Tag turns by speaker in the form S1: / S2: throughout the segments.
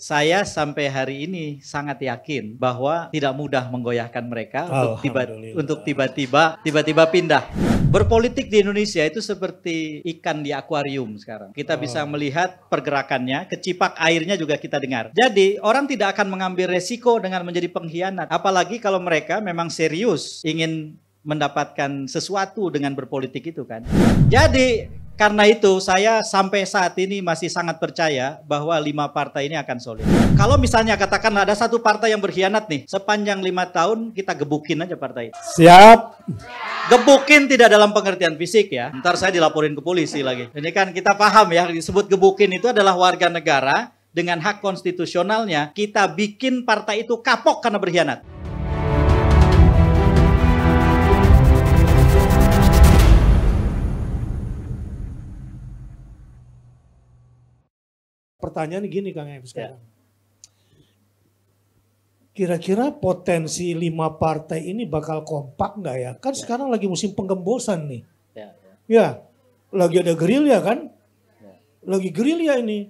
S1: Saya sampai hari ini sangat yakin bahwa tidak mudah menggoyahkan mereka untuk tiba-tiba pindah. Berpolitik di Indonesia itu seperti ikan di akuarium sekarang. Kita bisa melihat pergerakannya, kecipak airnya juga kita dengar. Jadi orang tidak akan mengambil resiko dengan menjadi pengkhianat. Apalagi kalau mereka memang serius ingin mendapatkan sesuatu dengan berpolitik itu kan. Jadi karena itu saya sampai saat ini masih sangat percaya bahwa 5 partai ini akan solid. Kalau misalnya katakan ada satu partai yang berkhianat nih, sepanjang 5 tahun kita gebukin aja partai itu.
S2: Siap.
S1: Gebukin tidak dalam pengertian fisik ya. Ntar saya dilaporin ke polisi lagi. Ini kan kita paham ya, disebut gebukin itu adalah warga negara dengan hak konstitusionalnya. Kita bikin partai itu kapok karena berkhianat.
S2: Pertanyaan gini Kang F sekarang. Kira-kira potensi 5 partai ini bakal kompak nggak ya? Kan sekarang lagi musim penggembosan nih. Ya, lagi ada gerilya kan? Lagi gerilya ini.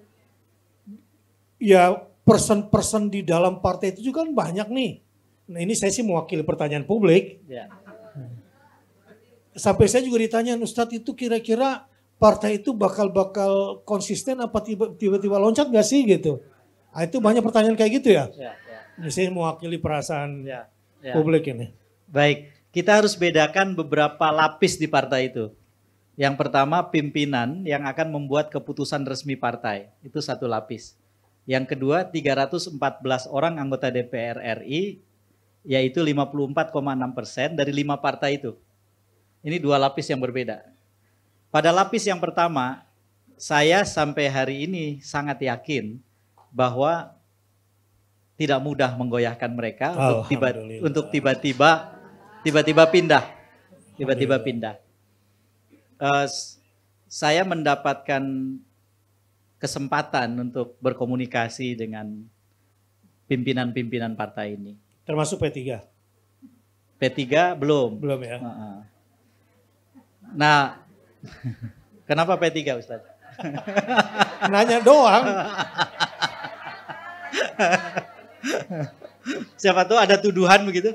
S2: Ya, person-person di dalam partai itu juga kan banyak nih. Nah ini saya sih mewakili pertanyaan publik. Sampai saya juga ditanya, Ustadz itu kira-kira partai itu bakal konsisten apa tiba-tiba loncat gak sih gitu. Nah, itu banyak pertanyaan kayak gitu ya. Ini saya mewakili perasaan publik ini.
S1: Baik, kita harus bedakan beberapa lapis di partai itu. Yang pertama pimpinan yang akan membuat keputusan resmi partai. Itu satu lapis. Yang kedua 314 orang anggota DPR RI, yaitu 54,6% dari 5 partai itu. Ini 2 lapis yang berbeda. Pada lapis yang pertama, saya sampai hari ini sangat yakin bahwa tidak mudah menggoyahkan mereka untuk tiba-tiba pindah. Saya mendapatkan kesempatan untuk berkomunikasi dengan pimpinan-pimpinan partai ini.
S2: Termasuk P3?
S1: P3 belum.
S2: Belum ya?
S1: Nah, kenapa P3 Ustaz?
S2: Nanya doang.
S1: Siapa tahu ada tuduhan begitu.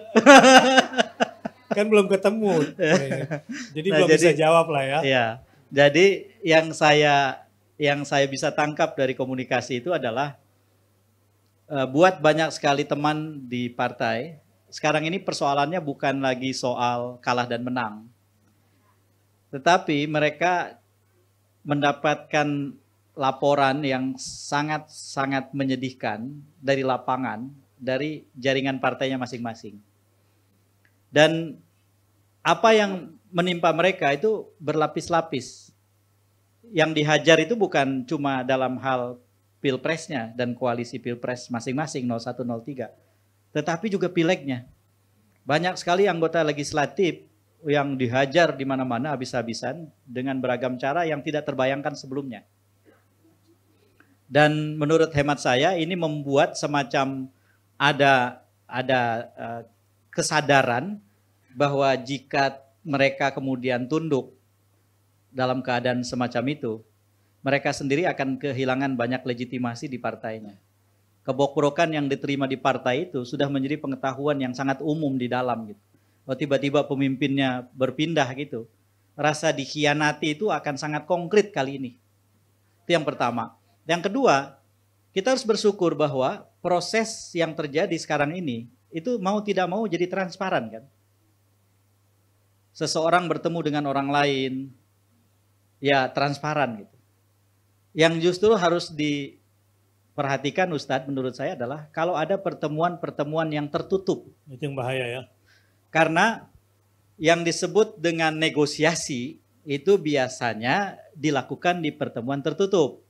S2: Kan belum ketemu. Jadi belum bisa jawab lah ya.
S1: Iya. Jadi yang saya bisa tangkap dari komunikasi itu adalah buat banyak sekali teman di partai. Sekarang ini persoalannya bukan lagi soal kalah dan menang. Tetapi mereka mendapatkan laporan yang sangat menyedihkan dari lapangan, dari jaringan partainya masing-masing. Dan apa yang menimpa mereka itu berlapis-lapis. Yang dihajar itu bukan cuma dalam hal pilpresnya dan koalisi pilpres masing-masing 01, 03. Tetapi juga pilegnya. Banyak sekali anggota legislatif yang dihajar di mana-mana habis-habisan dengan beragam cara yang tidak terbayangkan sebelumnya. Dan menurut hemat saya ini membuat semacam ada kesadaran bahwa jika mereka kemudian tunduk dalam keadaan semacam itu, mereka sendiri akan kehilangan banyak legitimasi di partainya. Kebokrokan yang diterima di partai itu sudah menjadi pengetahuan yang sangat umum di dalam gitu. Oh, tiba-tiba pemimpinnya berpindah gitu. Rasa dikhianati itu akan sangat konkret kali ini. Itu yang pertama. Yang kedua, kita harus bersyukur bahwa proses yang terjadi sekarang ini itu mau tidak mau jadi transparan kan. Seseorang bertemu dengan orang lain, ya transparan gitu. Yang justru harus diperhatikan Ustadz menurut saya adalah kalau ada pertemuan-pertemuan yang tertutup.
S2: Itu yang bahaya ya.
S1: Karena yang disebut dengan negosiasi itu biasanya dilakukan di pertemuan tertutup.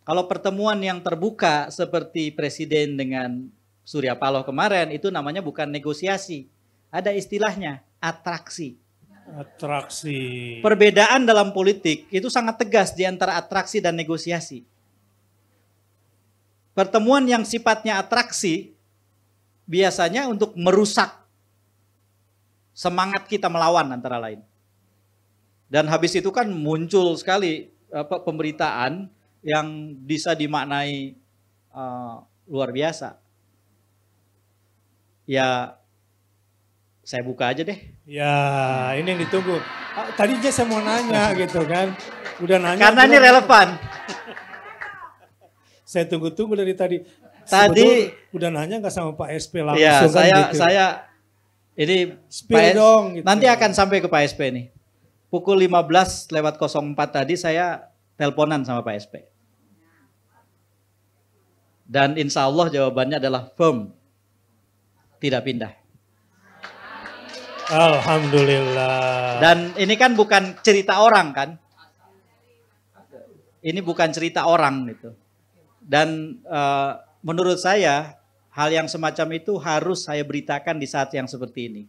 S1: Kalau pertemuan yang terbuka seperti Presiden dengan Surya Paloh kemarin itu namanya bukan negosiasi. Ada istilahnya atraksi.
S2: Atraksi.
S1: Perbedaan dalam politik itu sangat tegas di antara atraksi dan negosiasi. Pertemuan yang sifatnya atraksi biasanya untuk merusak semangat kita melawan antara lain. Dan habis itu kan muncul sekali pemberitaan yang bisa dimaknai luar biasa. Ya, saya buka aja deh.
S2: Ya, ini yang ditunggu. Tadi aja saya mau nanya gitu kan. Udah nanya.
S1: Karena ini relevan.
S2: Saya tunggu-tunggu dari tadi.
S1: Tadi
S2: udah nanya nggak sama Pak SP langsung
S1: ya,
S2: kan gitu.
S1: saya ini
S2: dong, gitu.
S1: Nanti akan sampai ke Pak SP nih. Pukul 15:04 tadi saya teleponan sama Pak SP. Dan insya Allah jawabannya adalah firm. Tidak pindah.
S2: Alhamdulillah.
S1: Dan ini kan bukan cerita orang kan. Ini bukan cerita orang gitu. Dan menurut saya hal yang semacam itu harus saya beritakan di saat yang seperti ini.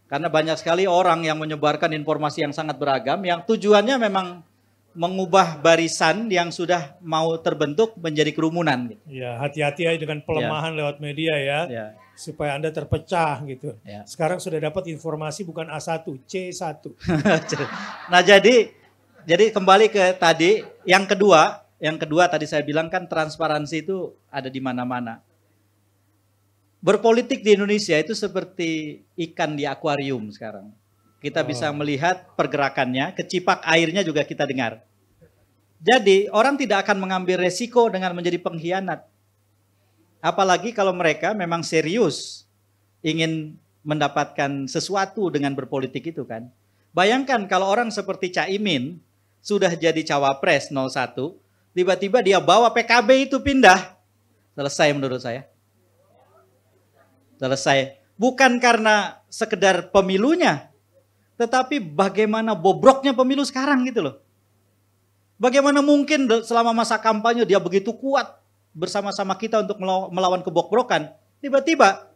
S1: Karena banyak sekali orang yang menyebarkan informasi yang sangat beragam yang tujuannya memang mengubah barisan yang sudah mau terbentuk menjadi kerumunan. Gitu.
S2: Ya, hati-hati aja dengan pelemahan lewat media ya, supaya Anda terpecah gitu. Ya. Sekarang sudah dapat informasi bukan A1, C1.
S1: Nah jadi kembali ke tadi, yang kedua tadi saya bilang kan transparansi itu ada di mana-mana. Berpolitik di Indonesia itu seperti ikan di akuarium sekarang. Kita bisa melihat pergerakannya, kecipak airnya juga kita dengar. Jadi orang tidak akan mengambil resiko dengan menjadi pengkhianat. Apalagi kalau mereka memang serius ingin mendapatkan sesuatu dengan berpolitik itu kan. Bayangkan kalau orang seperti Caimin sudah jadi cawapres 01, tiba-tiba dia bawa PKB itu pindah. Selesai menurut saya. Selesai. Bukan karena sekedar pemilunya, tetapi bagaimana bobroknya pemilu sekarang gitu loh. Bagaimana mungkin selama masa kampanye dia begitu kuat bersama-sama kita untuk melawan kebobrokan. Tiba-tiba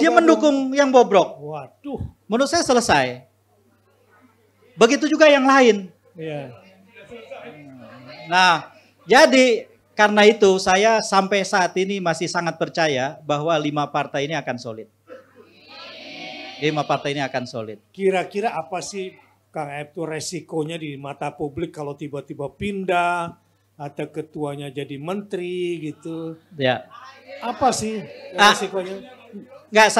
S1: dia mendukung yang bobrok.
S2: Waduh.
S1: Menurut saya selesai. Begitu juga yang lain.
S2: Iya.
S1: Nah, jadi karena itu saya sampai saat ini masih sangat percaya bahwa 5 partai ini akan solid. 5 partai ini akan solid.
S2: Kira-kira apa sih Kang Aep itu resikonya di mata publik kalau tiba-tiba pindah atau ketuanya jadi menteri gitu?
S1: Ya.
S2: Apa sih resikonya?
S1: Enggak,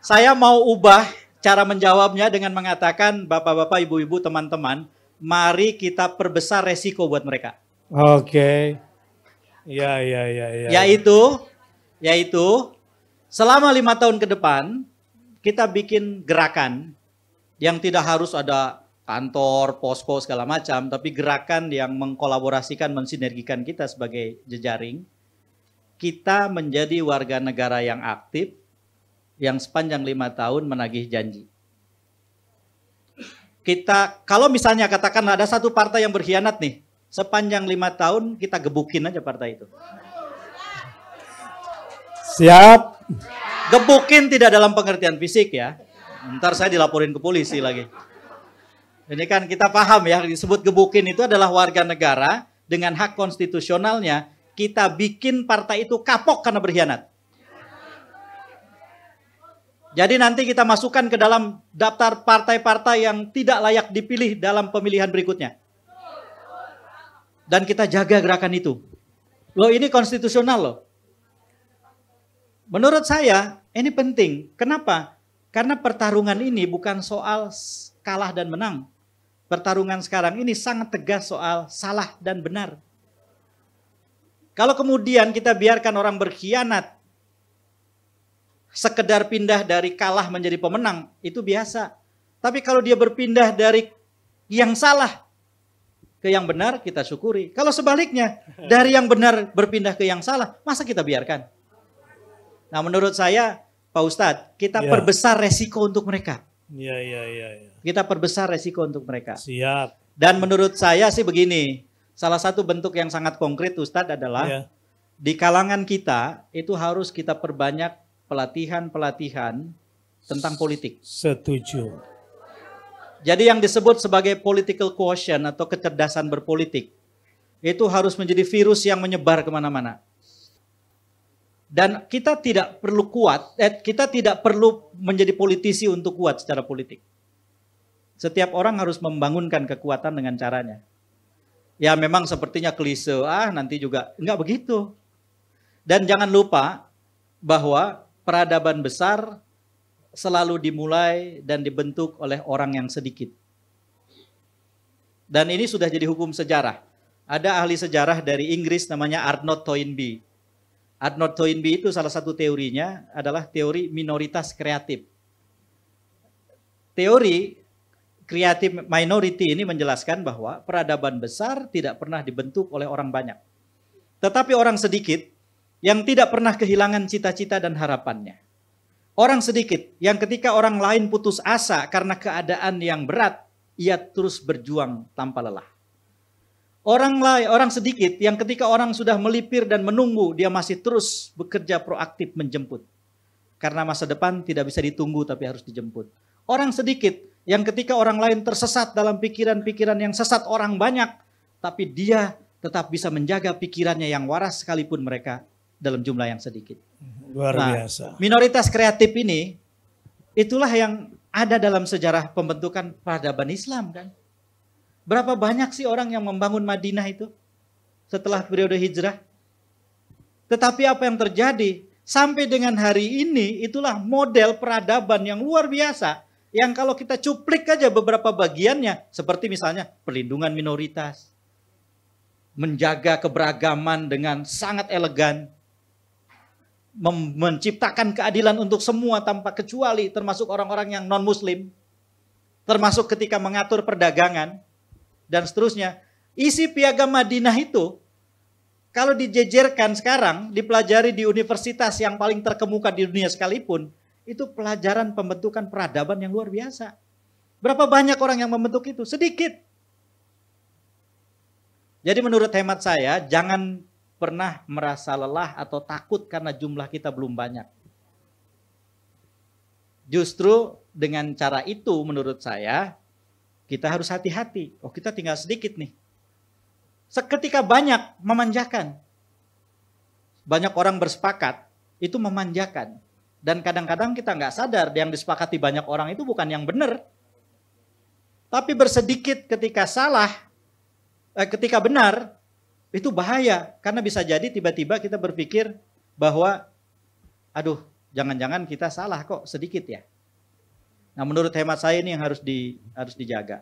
S1: saya mau ubah cara menjawabnya dengan mengatakan bapak-bapak, ibu-ibu, teman-teman, mari kita perbesar resiko buat mereka.
S2: Oke. Ya.
S1: Yaitu selama 5 tahun ke depan kita bikin gerakan yang tidak harus ada kantor, posko segala macam, tapi gerakan yang mengkolaborasikan, mensinergikan kita sebagai jejaring. Kita menjadi warga negara yang aktif, yang sepanjang 5 tahun menagih janji. Kita, kalau misalnya katakan ada satu partai yang berkhianat nih, sepanjang 5 tahun kita gebukin aja partai itu.
S2: Siap.
S1: Gebukin tidak dalam pengertian fisik ya. Ntar saya dilaporin ke polisi lagi. Ini kan kita paham ya, disebut gebukin itu adalah warga negara dengan hak konstitusionalnya. Kita bikin partai itu kapok karena berkhianat. Jadi nanti kita masukkan ke dalam daftar partai-partai yang tidak layak dipilih dalam pemilihan berikutnya. Dan kita jaga gerakan itu. Loh ini konstitusional loh. Menurut saya ini penting. Kenapa? Karena pertarungan ini bukan soal kalah dan menang. Pertarungan sekarang ini sangat tegas soal salah dan benar. Kalau kemudian kita biarkan orang berkhianat, sekedar pindah dari kalah menjadi pemenang, itu biasa. Tapi kalau dia berpindah dari yang salah ke yang benar, kita syukuri. Kalau sebaliknya, dari yang benar berpindah ke yang salah, masa kita biarkan? Nah menurut saya, Pak Ustadz, kita perbesar resiko untuk mereka.
S2: Iya.
S1: Kita perbesar resiko untuk mereka.
S2: Siap.
S1: Dan menurut saya sih begini, salah satu bentuk yang sangat konkret Ustadz adalah di kalangan kita itu harus kita perbanyak pelatihan-pelatihan tentang politik.
S2: Setuju.
S1: Jadi yang disebut sebagai political quotient atau kecerdasan berpolitik itu harus menjadi virus yang menyebar kemana-mana. Dan kita tidak perlu kita tidak perlu menjadi politisi untuk kuat secara politik. Setiap orang harus membangunkan kekuatan dengan caranya. Ya memang sepertinya klise, nanti juga enggak begitu. Dan jangan lupa bahwa peradaban besar selalu dimulai dan dibentuk oleh orang yang sedikit. Dan ini sudah jadi hukum sejarah. Ada ahli sejarah dari Inggris namanya Arnold Toynbee. Arnold Toynbee itu salah satu teorinya adalah teori minoritas kreatif. Teori creative minority ini menjelaskan bahwa peradaban besar tidak pernah dibentuk oleh orang banyak. Tetapi orang sedikit yang tidak pernah kehilangan cita-cita dan harapannya. Orang sedikit yang ketika orang lain putus asa karena keadaan yang berat, ia terus berjuang tanpa lelah. Orang sedikit yang ketika orang sudah melipir dan menunggu, dia masih terus bekerja proaktif menjemput. Karena masa depan tidak bisa ditunggu tapi harus dijemput. Orang sedikit yang ketika orang lain tersesat dalam pikiran-pikiran yang sesat orang banyak, tapi dia tetap bisa menjaga pikirannya yang waras sekalipun mereka dalam jumlah yang sedikit.
S2: Luar biasa.
S1: Minoritas kreatif ini, itulah yang ada dalam sejarah pembentukan peradaban Islam kan. Berapa banyak sih orang yang membangun Madinah itu setelah periode hijrah? Tetapi apa yang terjadi? Sampai dengan hari ini itulah model peradaban yang luar biasa. Yang kalau kita cuplik aja beberapa bagiannya. Seperti misalnya perlindungan minoritas. Menjaga keberagaman dengan sangat elegan. Menciptakan keadilan untuk semua tanpa kecuali, termasuk orang-orang yang non-muslim, termasuk ketika mengatur perdagangan, dan seterusnya. Isi Piagam Madinah itu, kalau dijejerkan sekarang, dipelajari di universitas yang paling terkemuka di dunia sekalipun, itu pelajaran pembentukan peradaban yang luar biasa. Berapa banyak orang yang membentuk itu? Sedikit. Jadi menurut hemat saya, jangan pernah merasa lelah atau takut karena jumlah kita belum banyak. Justru dengan cara itu menurut saya kita harus hati-hati. Oh, kita tinggal sedikit nih. Seketika banyak memanjakan. Banyak orang bersepakat itu memanjakan. Dan kadang-kadang kita nggak sadar yang disepakati banyak orang itu bukan yang benar. Tapi bersedikit ketika salah, ketika benar, itu bahaya, karena bisa jadi tiba-tiba kita berpikir bahwa, aduh, jangan-jangan kita salah kok sedikit ya. Nah, menurut hemat saya ini yang harus dijaga.